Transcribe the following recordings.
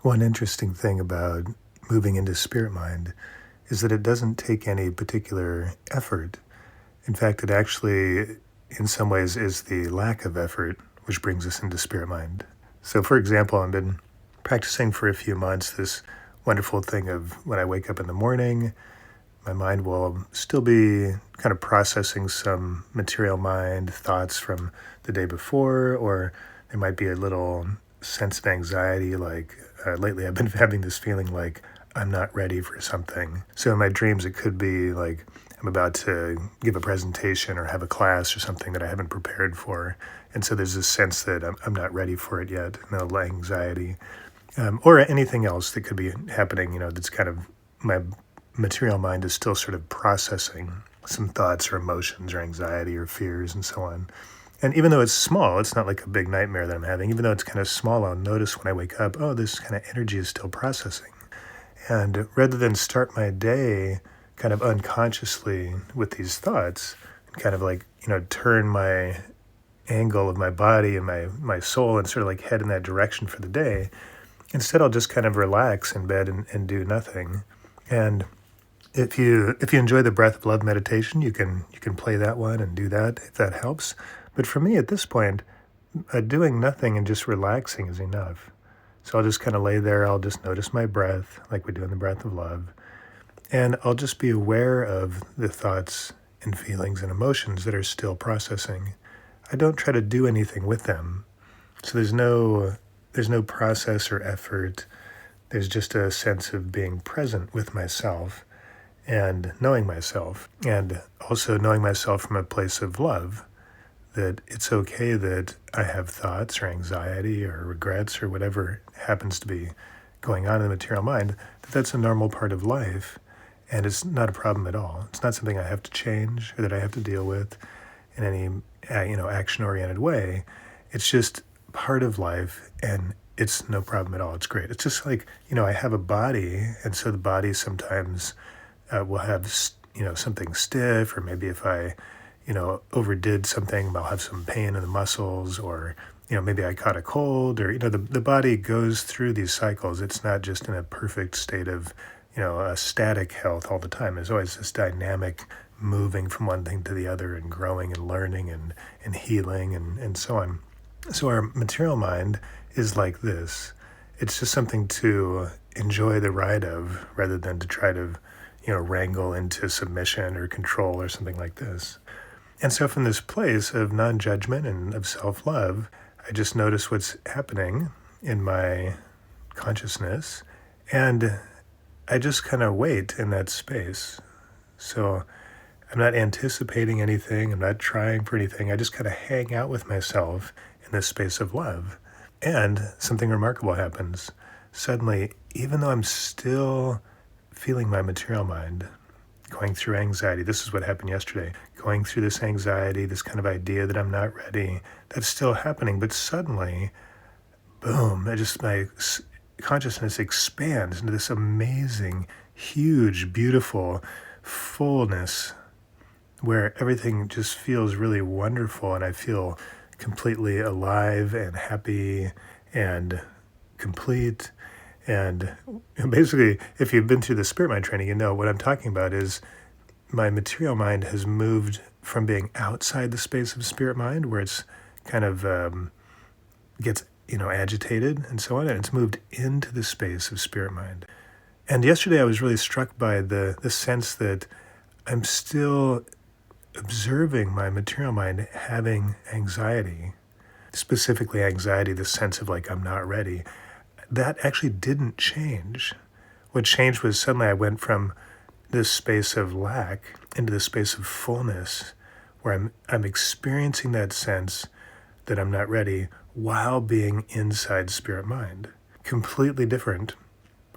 One interesting thing about moving into spirit mind is that it doesn't take any particular effort. In fact, it actually, in some ways, is the lack of effort which brings us into spirit mind. So, for example, I've been practicing for a few months this wonderful thing of when I wake up in the morning, my mind will still be kind of processing some material mind thoughts from the day before, or there might be a little sense of anxiety, like lately I've been having this feeling like I'm not ready for something. So in my dreams, it could be like I'm about to give a presentation or have a class or something that I haven't prepared for. And so there's this sense that I'm not ready for it yet, no anxiety. Or anything else that could be happening, that's kind of my material mind is still sort of processing some thoughts or emotions or anxiety or fears and so on. And even though it's small, it's not like a big nightmare that I'm having. Even though it's kind of small, I'll notice when I wake up, oh, this kind of energy is still processing. And rather than start my day kind of unconsciously with these thoughts, kind of like, turn my angle of my body and my soul and sort of like head in that direction for the day, instead I'll just kind of relax in bed and do nothing. And if you enjoy the breath of love meditation, you can play that one and do that if that helps. But for me at this point, doing nothing and just relaxing is enough. So I'll just kind of lay there. I'll just notice my breath, like we do in the breath of love, and I'll just be aware of the thoughts and feelings and emotions that are still processing. I don't try to do anything with them. So there's no process or effort. There's just a sense of being present with myself and knowing myself, and also knowing myself from a place of love, that it's okay that I have thoughts or anxiety or regrets or whatever happens to be going on in the material mind, that's a normal part of life, and it's not a problem at all. It's not something I have to change or that I have to deal with in any action-oriented way. It's just part of life, and it's no problem at all. It's great. It's just like, I have a body, and so the body sometimes will have, something stiff, or maybe if I, overdid something, I'll have some pain in the muscles, or, maybe I caught a cold, or, the body goes through these cycles. It's not just in a perfect state of, a static health all the time. There's always this dynamic moving from one thing to the other and growing and learning and healing and so on. So our material mind is like this. It's just something to enjoy the ride of rather than to try to, wrangle into submission or control or something like this. And so from this place of non-judgment and of self-love, I just notice what's happening in my consciousness, and I just kind of wait in that space. So I'm not anticipating anything. I'm not trying for anything. I just kind of hang out with myself in this space of love. And something remarkable happens. Suddenly, even though I'm still feeling my material mind, going through anxiety, this is what happened yesterday, going through this anxiety, this kind of idea that I'm not ready, that's still happening. But suddenly, boom, my consciousness expands into this amazing, huge, beautiful fullness where everything just feels really wonderful, and I feel completely alive and happy and complete. And basically, if you've been through the spirit mind training, what I'm talking about is my material mind has moved from being outside the space of spirit mind, where it's kind of gets agitated and so on, and it's moved into the space of spirit mind. And yesterday I was really struck by the sense that I'm still observing my material mind having anxiety, specifically anxiety, the sense of like I'm not ready. That actually didn't change. What changed was suddenly I went from this space of lack into the space of fullness, where I'm experiencing that sense that I'm not ready while being inside spirit mind. Completely different.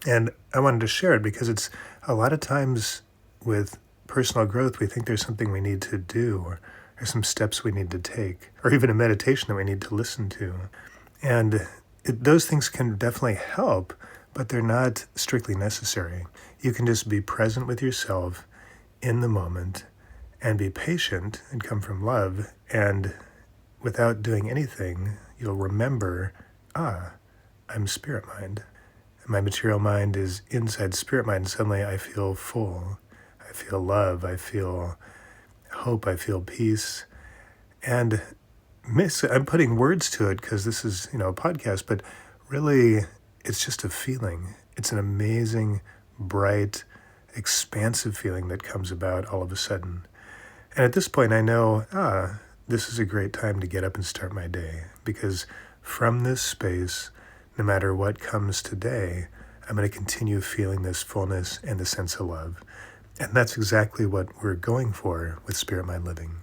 And I wanted to share it because it's a lot of times with personal growth, we think there's something we need to do, or there's some steps we need to take, or even a meditation that we need to listen to. And those things can definitely help, but they're not strictly necessary. You can just be present with yourself in the moment and be patient and come from love, and without doing anything, you'll remember, I'm spirit mind. My material mind is inside spirit mind. Suddenly I feel full. I feel love. I feel hope. I feel peace. And I'm putting words to it because this is, a podcast, but really it's just a feeling. It's an amazing, bright, expansive feeling that comes about all of a sudden. And at this point, I know, this is a great time to get up and start my day, because from this space, no matter what comes today, I'm going to continue feeling this fullness and the sense of love. And that's exactly what we're going for with Spirit Mind Living.